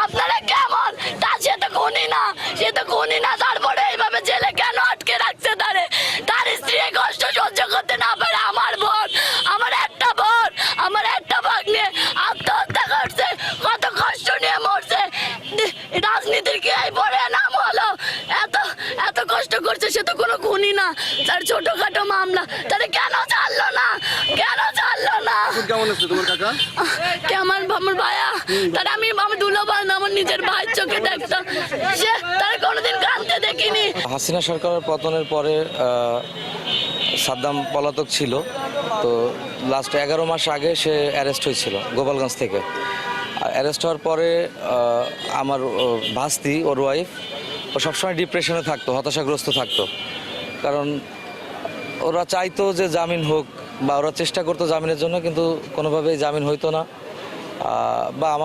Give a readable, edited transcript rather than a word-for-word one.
আপনারা কেমন? সে তো খুনি না, তারপরে এইভাবে জেলে কেন আটকে রাখছে তার স্ত্রী কষ্ট সহ্য করতে না পারে। আমার বোন, আমার একটা ভাগ্নে আত্মহত্যা করছে, কত কষ্ট নিয়ে মরছে। রাজনীতির কি এই পরে নাম হলো? এত কষ্ট করছে, সে তো কোনো খুনি না, তার ছোটখাটো মামলা, তাহলে কেন ছাড়লো না? কেমন আছে তোমার কাকা? আমার ভাইয়া, তার আমি দুলাভাই না, আমার নিজের ভাইয়ের চোখে দেখতাম, সে তার কোনোদিন কাঁদতে দেখিনি। হাসিনা সরকারের পতনের পরে সাদ্দাম পলাতক ছিল, তো লাস্ট 11 মাস আগে সে অ্যারেস্ট হয়েছিল গোপালগঞ্জ থেকে। অ্যারেস্ট হওয়ার পরে আমার ভাস্তি, ওর ওয়াইফ, ও সবসময় ডিপ্রেশনে থাকতো, হতাশাগ্রস্ত থাকতো। কারণ ওরা চাইতো যে জামিন হোক, বা ওরা চেষ্টা করতো জামিনের জন্য, কিন্তু কোনোভাবেই জামিন হইতো না। বা আমার